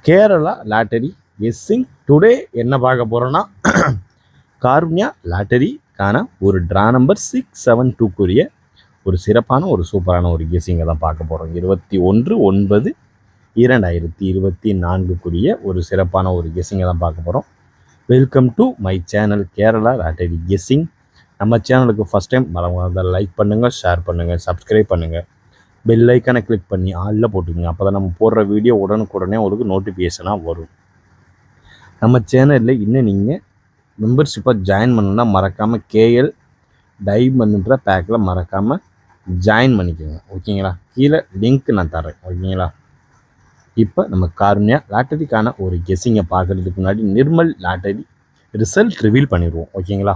Kerala lottery guessing today என்ன பார்க்க போகிறோன்னா காருண்யா லாட்டரிக்கான ஒரு ட்ரா நம்பர் 672க்குரிய ஒரு சிறப்பான ஒரு சூப்பரான ஒரு கெஸ்ஸிங்கை தான் பார்க்க போகிறோம். 21/9/2024க்குரிய ஒரு சிறப்பான ஒரு கெஸ்ஸிங்கை தான் பார்க்க போகிறோம். Welcome to my channel Kerala lottery guessing. நம்ம சேனலுக்கு ஃபஸ்ட் டைம் வரவங்க லைக் பண்ணுங்கள், ஷேர் பண்ணுங்கள், சப்ஸ்கிரைப் பண்ணுங்கள், பெல் ஐக்கானை கிளிக் பண்ணி ஆளில் போட்டுக்கோங்க. அப்போ தான் நம்ம போடுற வீடியோ உடனுக்குடனே உங்களுக்கு நோட்டிஃபிகேஷனாக வரும். நம்ம சேனலில் இன்னும் நீங்கள் மெம்பர்ஷிப்பாக ஜாயின் பண்ணணுன்னா மறக்காமல் கேஎல் டைமண்ட்ன்ற பேக்கில் மறக்காமல் ஜாயின் பண்ணிக்கோங்க. ஓகேங்களா? கீழே லிங்க் நான் தரேன். ஓகேங்களா? இப்போ நம்ம காருண்யா லாட்டரிக்கான ஒரு கெஸ்ஸிங்கை பார்க்குறதுக்கு முன்னாடி நிர்மல் லாட்டரி ரிசல்ட் ரிவீல் பண்ணிடுவோம். ஓகேங்களா?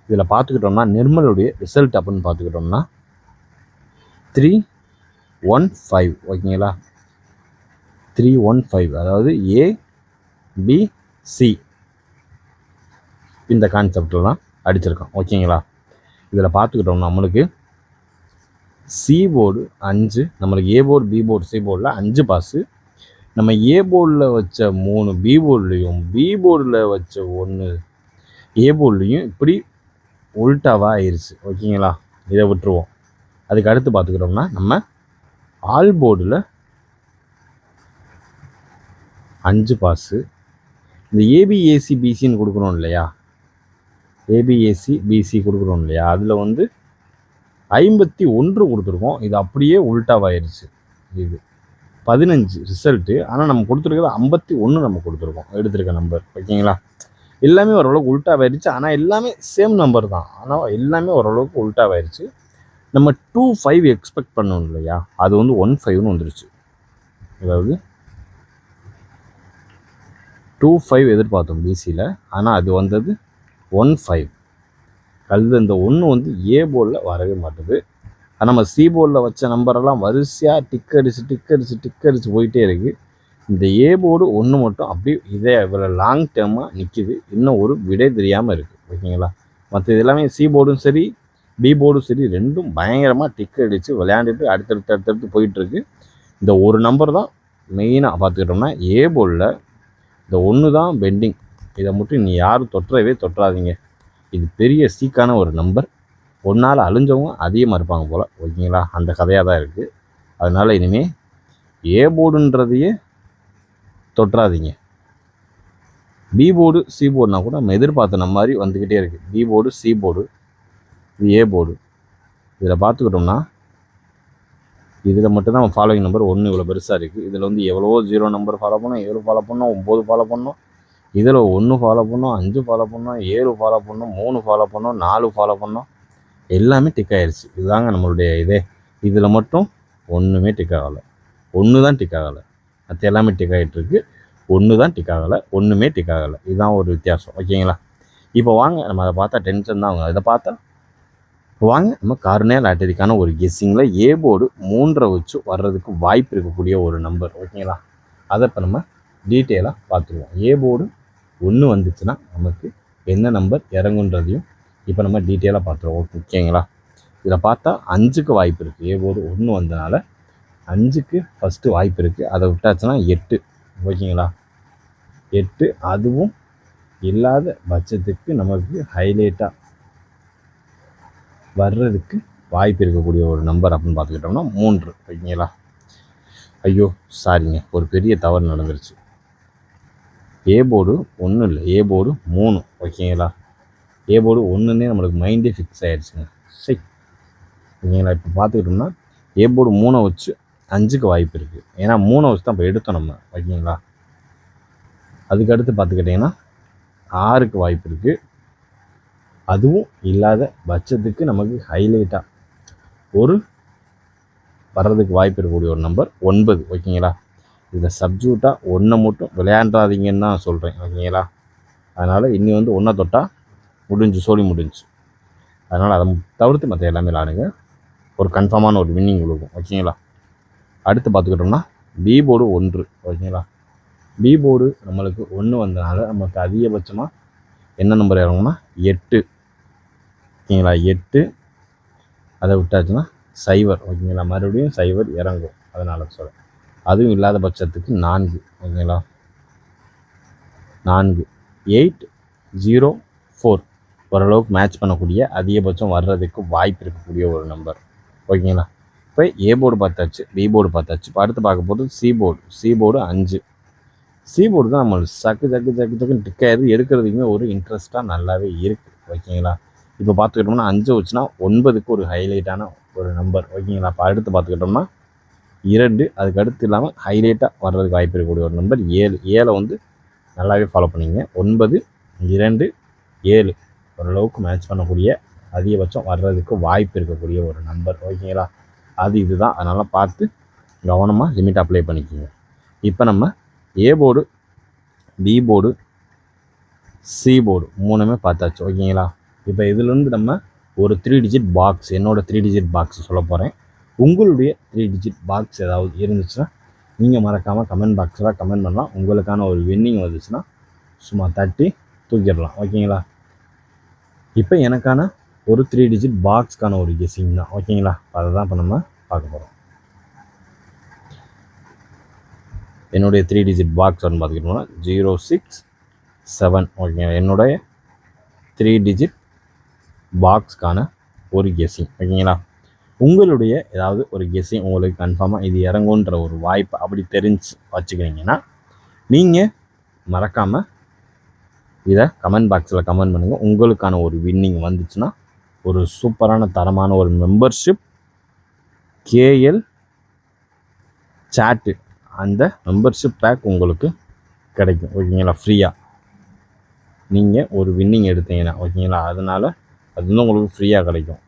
இதில் பார்த்துக்கிட்டோம்னா நிர்மலுடைய ரிசல்ட் அப்படின்னு பார்த்துக்கிட்டோம்னா 315. ஓகேங்களா? 315 அதாவது ABC இந்த கான்செப்டில் தான் அடிச்சிருக்கோம். ஓகேங்களா? இதில் பார்த்துக்கிட்டோம்னா நம்மளுக்கு சி போர்டு 5, நம்மளுக்கு A board, B board, C போர்டில் 5 பாஸு, நம்ம ஏ போர்டில் வச்ச 3 பி போர்டுலேயும், பி போர்டில் வச்ச 1 ஏ போர்டுலேயும் இப்படி உல்ட்டாவாக ஆயிடுச்சு. ஓகேங்களா? இதை விட்டுருவோம். அதுக்கு அடுத்து பார்த்துக்கிட்டோம்னா நம்ம ஆல் போர்டில் 5 பாஸு, இந்த ஏபிஏசி பிசின்னு கொடுக்குறோம் இல்லையா, ஏபிஏசி பிசி கொடுக்குறோம் இல்லையா, அதில் 51 கொடுத்துருக்கோம். இது அப்படியே உல்ட்டாவாயிருச்சு. இது 15 ரிசல்ட்டு, ஆனால் நம்ம கொடுத்துருக்கிறது 51 நம்ம கொடுத்துருக்கோம் எடுத்திருக்க நம்பர். ஓகேங்களா? எல்லாமே ஓரளவுக்கு உல்ட்டாவாயிருச்சு, ஆனால் எல்லாமே சேம் நம்பர் தான், ஆனால் எல்லாமே ஓரளவுக்கு உல்ட்டாவாயிருச்சு. நம்ம 25 எக்ஸ்பெக்ட் பண்ணோம் இல்லையா, அது 15ன்னு வந்துருச்சு. அதாவது 25 எதிர்பார்த்தோம் பிசியில், ஆனால் அது வந்தது 15. அது இந்த 1 ஏ போர்டில் வரவே மாட்டுது. ஆனால் நம்ம சி போர்டில் வச்ச நம்பரெல்லாம் வரிசையாக டிக் அடிச்சு போயிட்டே இருக்குது. இந்த ஏ போர்டு 1 மட்டும் அப்படியே இதே இவ்வளோ லாங் டேர்மாக நிற்கிது, இன்னும் ஒரு விடை தெரியாமல் இருக்குது. ஓகேங்களா? மற்ற இது எல்லாமே சி போர்டும் சரி, பி போர்டும் சரி, ரெண்டும் பயங்கரமாக டிக் அடித்து விளையாண்டுட்டு அடுத்தடுத்து போயிட்டுருக்கு. இந்த ஒரு நம்பர் தான் மெயினாக பார்த்துக்கிட்டோம்னா ஏ போர்டில் இந்த 1 தான் பெண்டிங். இதை மட்டும் நீ யாரும் தொட்டுறாதீங்க. இது பெரிய சீக்கான ஒரு நம்பர். ஒன்றால் அழிஞ்சவங்க அதிகமாக இருப்பாங்க போல். ஓகேங்களா? அந்த கதையாக தான் இருக்குது. அதனால் இனிமேல் ஏ போர்டுன்றதையே தொட்டுறாதீங்க. பி போர்டு, சி போர்டுனா கூட நம்ம எதிர்பார்த்த மாதிரி வந்துக்கிட்டே இருக்குது. பி போர்டு, சி போர்டு, இது ஏ போர்டு. இதில் பார்த்துக்கிட்டோம்னா இதில் மட்டும்தான் நம்ம ஃபாலோவிங் நம்பர் 1 இவ்வளோ பெருசாக இருக்குது. இதில் எவ்வளவோ 0 நம்பர் ஃபாலோ பண்ணோம், 7 ஃபாலோ பண்ணோம், 9 ஃபாலோ பண்ணோம், இதில் 1 ஃபாலோ பண்ணோம், 5 ஃபாலோ பண்ணோம், 7 ஃபாலோ பண்ணோம், 3 ஃபாலோ பண்ணோம், 4 ஃபாலோ பண்ணோம். எல்லாமே டிக் ஆகிடுச்சு. இதுதாங்க நம்மளுடைய இதே. இதில் மட்டும் ஒன்றுமே டிக் ஆகலை, 1 தான் டிக் ஆகலை. மற்ற எல்லாமே டிக் ஆகிட்டுருக்கு. 1 தான் டிக் ஆகலை, ஒன்றுமே டிக் ஆகலை. இதுதான் ஒரு வித்தியாசம். ஓகேங்களா? இப்போ வாங்க, நம்ம அதை பார்த்தா டென்ஷன் தான் ஆகும். இதை பார்த்தா வாங்க நம்ம காருண்யா லாட்டரிக்கான ஒரு கெஸ்ஸிங்கில் ஏ போர்டு 3 வச்சு வர்றதுக்கு வாய்ப்பு இருக்கக்கூடிய ஒரு நம்பர். ஓகேங்களா? அதை இப்போ நம்ம டீட்டெயிலாக பார்த்துருவோம். ஏ போர்டு 1 வந்துச்சுன்னா நமக்கு என்ன நம்பர் இறங்குன்றதையும் இப்போ நம்ம டீட்டெயிலாக பார்த்துருவோம். ஓகேங்களா? இதில் பார்த்தா 5க்கு வாய்ப்பு இருக்குது. ஏ போர்டு 1 வந்தனால 5க்கு ஃபஸ்ட்டு வாய்ப்பு இருக்குது. அதை விட்டாச்சுன்னா 8. ஓகேங்களா? 8 அதுவும் இல்லாத பட்சத்துக்கு நமக்கு ஹைலைட்டாக வர்றதுக்கு வாய்ப்பு இருக்கக்கூடிய ஒரு நம்பர் அப்படின்னு பார்த்துக்கிட்டோம்னா 3. ஓகேங்களா? ஐயோ சாரிங்க, ஒரு பெரிய தவறு நடந்துருச்சு. ஏ போர்டு 1 இல்லை, ஏ போர்டு 3. ஓகேங்களா? ஏ போர்டு 1ன்னே நம்மளுக்கு மைண்டே ஃபிக்ஸ் ஆகிடுச்சுங்க. சரி, ஓகேங்களா? இப்போ பார்த்துக்கிட்டோம்னா ஏ போர்டு 3 வச்சு 5க்கு வாய்ப்பு இருக்குது. ஏன்னா 3 வச்சு தான் இப்போ எடுத்தோம் நம்ம. ஓகேங்களா? அதுக்கடுத்து பார்த்துக்கிட்டிங்கன்னா 6க்கு வாய்ப்பு இருக்குது. அதுவும் இல்லாத பட்சத்துக்கு நமக்கு ஹைலைட்டாக ஒரு வர்றதுக்கு வாய்ப்பு இருக்கக்கூடிய ஒரு நம்பர் 9. ஓகேங்களா? இதில் சப்ஜூட்டாக 1 மட்டும் விளையாண்டாதீங்கன்னு தான் சொல்கிறேன். ஓகேங்களா? அதனால் இன்னி 1 தொட்டால் சோழி முடிஞ்சு. அதனால் அதை தவிர்த்து மற்ற எல்லாமே விளாடுங்க. ஒரு கன்ஃபார்மான ஒரு வின்னிங் விழுகும். ஓகேங்களா? அடுத்து பார்த்துக்கிட்டோம்னா பி போர்டு 1. ஓகேங்களா? பி போர்டு நம்மளுக்கு 1 வந்தனால நமக்கு அதிகபட்சமாக என்ன நம்பர் இறங்கும்னா 8. ஓகேங்களா? 8 அதை விட்டாச்சுன்னா 0. ஓகேங்களா? மறுபடியும் 0 இறங்கும். அதனால் சொல்கிறேன். அதுவும் இல்லாத பட்சத்துக்கு 4. ஓகேங்களா? 4 804 ஓரளவுக்கு மேட்ச் பண்ணக்கூடிய அதிகபட்சம் வர்றதுக்கு வாய்ப்பு இருக்கக்கூடிய ஒரு நம்பர். ஓகேங்களா? இப்போ ஏ போர்டு பார்த்தாச்சு, பி போர்டு பார்த்தாச்சு. இப்போ அடுத்து பார்க்க போகிறது சி போர்டு 5. சி போர்டு தான் நம்மளுக்கு சக்குன்னு டிக்காயிரு எடுக்கிறதுக்குமே ஒரு இன்ட்ரெஸ்ட்டாக நல்லாவே இருக்குது. ஓகேங்களா? இப்போ பார்த்துக்கிட்டோம்னா 5 வச்சுன்னா 9க்கு ஒரு ஹைலைட்டான ஒரு நம்பர். ஓகேங்களா? இப்போ அடுத்து பார்த்துக்கிட்டோம்னா 2, அதுக்கு அடுத்து இல்லாமல் ஹைலைட்டாக வர்றதுக்கு வாய்ப்பு இருக்கக்கூடிய ஒரு நம்பர் 7 வந்து நல்லாவே ஃபாலோ பண்ணிங்க. 9 2 7 ஓரளவுக்கு மேட்ச் பண்ணக்கூடிய அதிகபட்சம் வர்றதுக்கு வாய்ப்பு இருக்கக்கூடிய ஒரு நம்பர். ஓகேங்களா? அது இதுதான். அதனால் பார்த்து கவனமாக லிமிட் அப்ளை பண்ணிக்கோங்க. இப்போ நம்ம A board, B board, C board 3மே பார்த்தாச்சு. ஓகேங்களா? இப்போ இதுலேருந்து நம்ம ஒரு 3 டிஜிட் பாக்ஸ், என்னோடய 3 டிஜிட் பாக்ஸ் சொல்ல போகிறேன். உங்களுடைய 3 டிஜிட் பாக்ஸ் ஏதாவது இருந்துச்சுன்னா நீங்கள் மறக்காமல் கமெண்ட் பாக்ஸில் கமெண்ட் பண்ணலாம். உங்களுக்கான ஒரு வின்னிங் வந்துச்சுன்னா சும்மா தட்டி தூக்கிடலாம். ஓகேங்களா? இப்போ எனக்கான ஒரு 3 டிஜிட் பாக்ஸ்க்கான ஒரு கெஸ்ஸிங் தான். ஓகேங்களா? அதை தான் இப்போ நம்ம பார்க்க போகிறோம். என்னுடைய 3 டிஜிட் பாக்ஸ் வந்து பார்த்துக்கிட்டோம்னா 067. ஓகேங்களா? என்னுடைய 3 டிஜிட் பாக்ஸ்க்கான ஒரு கெஸ்ஸிங். ஓகேங்களா? உங்களுடைய ஏதாவது ஒரு கெஸ்ஸிங் உங்களுக்கு கன்ஃபார்மாக இது இறங்குன்ற ஒரு வாய்ப்பு அப்படி தெரிஞ்சு வச்சுக்கிறீங்கன்னா நீங்கள் மறக்காமல் இதை கமெண்ட் பாக்ஸில் கமெண்ட் பண்ணுங்கள். உங்களுக்கான ஒரு வின்னிங் வந்துச்சுன்னா ஒரு சூப்பரான தரமான ஒரு மெம்பர்ஷிப் கேஎல் சாட்டு, அந்த மெம்பர்ஷிப் பேக் உங்களுக்கு கிடைக்கும். ஓகேங்களா? ஃப்ரீயாக நீங்கள் ஒரு வின்னிங் எடுத்தீங்கன்னா. ஓகேங்களா? அதனால் அது வந்து உங்களுக்கு ஃப்ரீயாக கிடைக்கும்.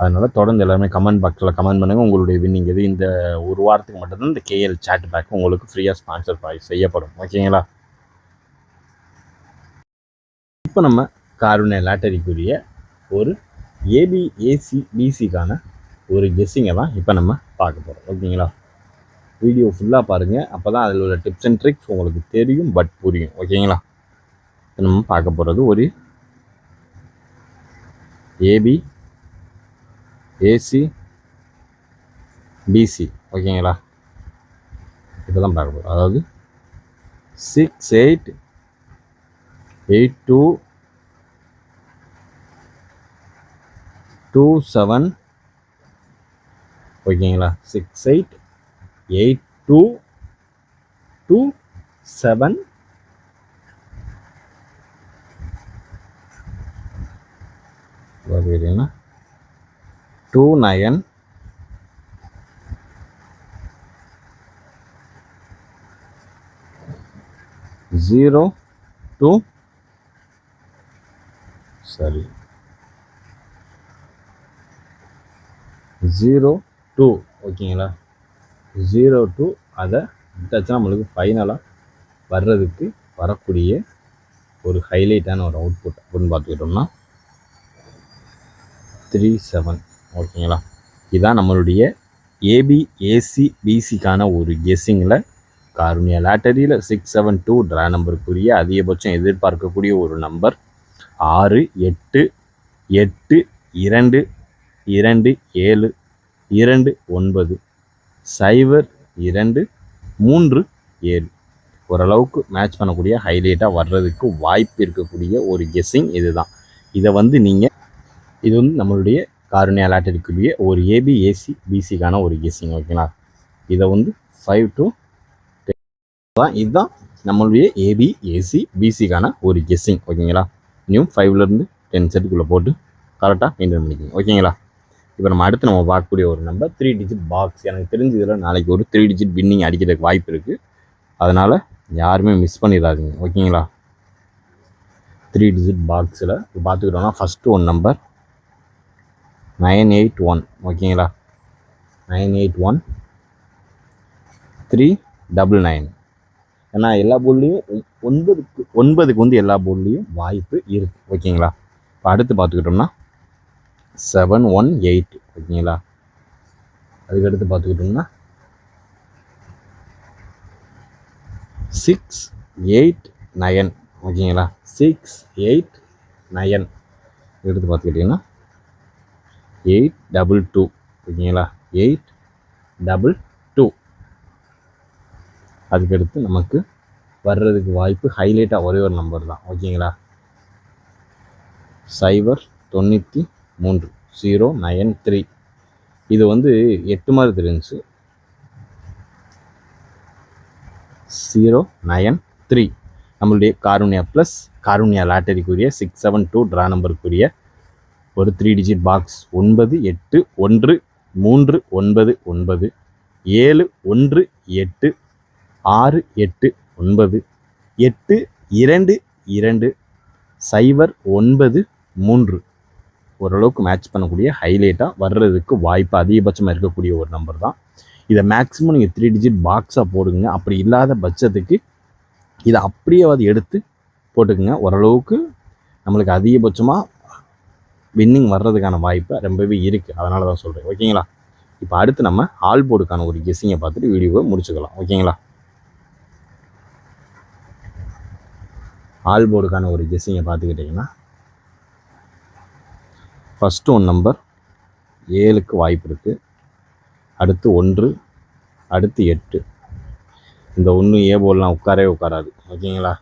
அதனால் தொடர்ந்து எல்லாருமே கமெண்ட் பாக்ஸில் கமெண்ட் பண்ணுங்கள். உங்களுடைய வின்னிங் எது இந்த ஒரு வாரத்துக்கு மட்டும்தான் இந்த கேஎல் சாட் பேக் உங்களுக்கு ஃப்ரீயாக ஸ்பான்சர் செய்யப்படும். ஓகேங்களா? இப்போ நம்ம காருண்யா லாட்டரிக்குரிய ஒரு ஏபி, ஏசி, பிசிக்கான ஒரு கெஸ்ஸிங்கை தான் இப்போ நம்ம பார்க்க போகிறோம். ஓகேங்களா? வீடியோ ஃபுல்லாக பாருங்கள். அப்போ தான் அதில் உள்ள டிப்ஸ் அண்ட் ட்ரிக்ஸ் உங்களுக்கு தெரியும், பட் புரியும். ஓகேங்களா? நம்ம பார்க்க போகிறது ஒரு ஏபி, ஏசி, பிசி. ஓகேங்களா? இப்போ தான் பார்க்க போகிறோம். அதாவது 688227. ஓகேங்களா? 688227 பார்த்துக்கிட்டிங்கன்னா 29 02 சரி 02. ஓகேங்களா? 02 அதை விட்டாச்சுன்னா நம்மளுக்கு ஃபைனலாக வர்றதுக்கு வரக்கூடிய ஒரு ஹைலைட்டான ஒரு அவுட்புட் அப்படின்னு பார்த்துக்கிட்டோம்னா 37. ஓகேங்களா? இதுதான் நம்மளுடைய ஏபி, ஏசி, பிசிக்கான ஒரு கெஸ்ஸிங்கில் காருண்யா லாட்டரியில் 672 ட்ரா நம்பருக்குரிய அதிகபட்சம் எதிர்பார்க்கக்கூடிய ஒரு நம்பர் 6 8 8 2 2 7 2 9 0 2 3 7. ஓரளவுக்கு மேட்ச் பண்ணக்கூடிய ஹைலைட்டாக வர்றதுக்கு வாய்ப்பு இருக்கக்கூடிய ஒரு கெஸ்ஸிங் இதுதான். இதை வந்து நீங்கள் இது வந்து நம்மளுடைய காருண்யா லாட்டரிக்குரிய ஒரு ஏபி, ஏசி, பிசிக்கான ஒரு கெஸ்ஸிங். ஓகேங்களா? இதை வந்து 5 to 10 தான். இதுதான் நம்மளுடைய ஏபி, ஏசி, பிசிக்கான ஒரு கெஸ்ஸிங். ஓகேங்களா? இன்னும் 5லேருந்து 10 செட்டுக்குள்ளே போட்டு கரெக்டாக மெயின்டைன் பண்ணிக்கோங்க. ஓகேங்களா? இப்போ நம்ம அடுத்து நம்ம பார்க்கக்கூடிய ஒரு நம்பர் 3 டிஜிட் பாக்ஸ். எனக்கு தெரிஞ்சதில் நாளைக்கு ஒரு 3 டிஜிட் வின்னிங் அடிக்கிறதுக்கு வாய்ப்பு இருக்குது. அதனால் யாருமே மிஸ் பண்ணிடாதீங்க. ஓகேங்களா? 3 டிஜிட் பாக்ஸில் இப்போ பார்த்துக்கிட்டோம்னா ஃபஸ்ட்டு ஒன் நம்பர் 981. ஓகேங்களா? 981 399. ஏன்னா எல்லா போர்ட்லேயும் 9க்கு வந்து எல்லா போர்ட்லேயும் வாய்ப்பு இருக்குது. ஓகேங்களா? இப்போ அடுத்து பார்த்துக்கிட்டோம்னா 718. ஓகேங்களா? அதுக்கடுத்து பார்த்துக்கிட்டோம்னா 689. ஓகேங்களா? 689. எடுத்து பார்த்துக்கிட்டிங்கன்னா 822. ஓகேங்களா? 822. அதுக்கடுத்து நமக்கு வர்றதுக்கு வாய்ப்பு ஹைலைட்டாக ஒரே ஒரு நம்பர் தான். ஓகேங்களா? 093 093. இது வந்து 8 மாதிரி தெரிஞ்சு 093 நம்மளுடைய காருண்யா ப்ளஸ் காருண்யா லாட்டரிக்குரிய 672 ட்ரா நம்பருக்குரிய ஒரு 3 டிஜிட் பாக்ஸ் 981399 718 689 822 093 ஓரளவுக்கு மேட்ச் பண்ணக்கூடிய ஹைலைட்டாக வர்றதுக்கு வாய்ப்பு அதிகபட்சமாக இருக்கக்கூடிய ஒரு நம்பர் தான். இதை மேக்ஸிமம் நீங்கள் 3 டிஜிட் பாக்ஸாக போடுங்க. அப்படி இல்லாத பட்சத்துக்கு இதை அப்படியே எடுத்து போட்டுக்குங்க. ஓரளவுக்கு நம்மளுக்கு அதிகபட்சமாக வின்னிங் வர்றதுக்கான வாய்ப்பு ரொம்பவே இருக்குது. அதனால தான் சொல்கிறேன். ஓகேங்களா? இப்போ அடுத்து நம்ம ஆல் போர்டுக்கான ஒரு கெஸ்ஸிங்கை பார்த்துட்டு வீடியோவை முடிச்சுக்கலாம். ஓகேங்களா? ஆல் போர்டுக்கான ஒரு கெஸ்ஸிங்கை பார்த்துக்கிட்டிங்கன்னா ஃபஸ்ட்டு 1 நம்பர் 7க்கு வாய்ப்பு இருக்குது. அடுத்து 1, அடுத்து 8. இந்த 1 ஏ போர்டெலாம் உட்காரவே உட்காராது. ஓகேங்களா?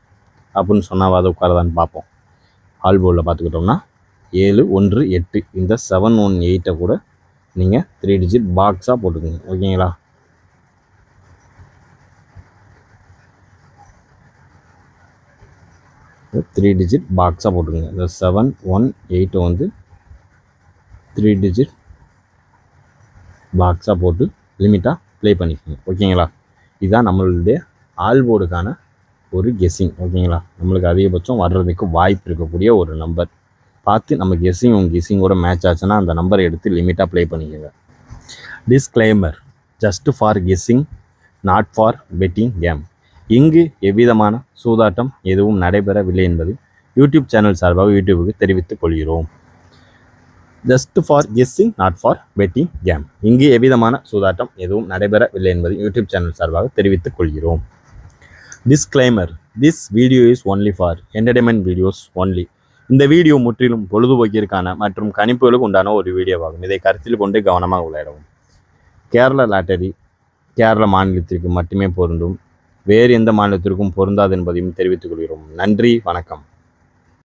அப்படின்னு சொன்னால் அதை உட்காரதான்னு பார்ப்போம். ஆல் போர்டில் பார்த்துக்கிட்டோம்னா 7, 1, 8 இந்த 718 கூட நீங்கள் 3 டிஜிட் பாக்ஸாக போட்டுக்கோங்க. ஓகேங்களா? த்ரீ டிஜிட் பாக்ஸாக போட்டுக்கோங்க. இந்த 718 வந்து 3 டிஜிட் பாக்ஸாக போட்டு லிமிட்டாக ப்ளே பண்ணிக்கோங்க. ஓகேங்களா? இதுதான் நம்மளுடைய ஆல் போர்டுக்கான ஒரு கெஸ்ஸிங். ஓகேங்களா? நம்மளுக்கு அதிகபட்சம் வர்றதுக்கு வாய்ப்பு இருக்கக்கூடிய ஒரு நம்பர் பார்த்து நம்ம கெஸ்ஸிங் உங்கள் கெஸ்ஸிங்கோட மேட்ச் ஆச்சுன்னா அந்த நம்பரை எடுத்து லிமிட்டாக ப்ளே பண்ணிக்கோங்க. Disclaimer: just for guessing, not for betting game. இங்கு எவ்விதமான சூதாட்டம் எதுவும் நடைபெறவில்லை என்பது யூடியூப் சேனல் சார்பாக யூடியூபுக்கு தெரிவித்துக் கொள்கிறோம். Just for guessing, not for betting game. இங்கு எவ்விதமான சூதாட்டம் எதுவும் நடைபெறவில்லை என்பது யூடியூப் சேனல் சார்பாக தெரிவித்துக் கொள்கிறோம். Disclaimer: this video is only for entertainment videos only. இந்த வீடியோ முற்றிலும் பொழுதுபோக்கிற்கான மற்றும் கணிப்புகளுக்கு உண்டான ஒரு வீடியோவாகும். இதை கருத்தில் கொண்டு கவனமாக விளையாடவும். கேரள லாட்டரி கேரள மாநிலத்திற்கு மட்டுமே பொருந்தும். வேறு எந்த மாநிலத்திற்கும் பொருந்தாது என்பதையும் தெரிவித்துக் கொள்கிறோம். நன்றி, வணக்கம்.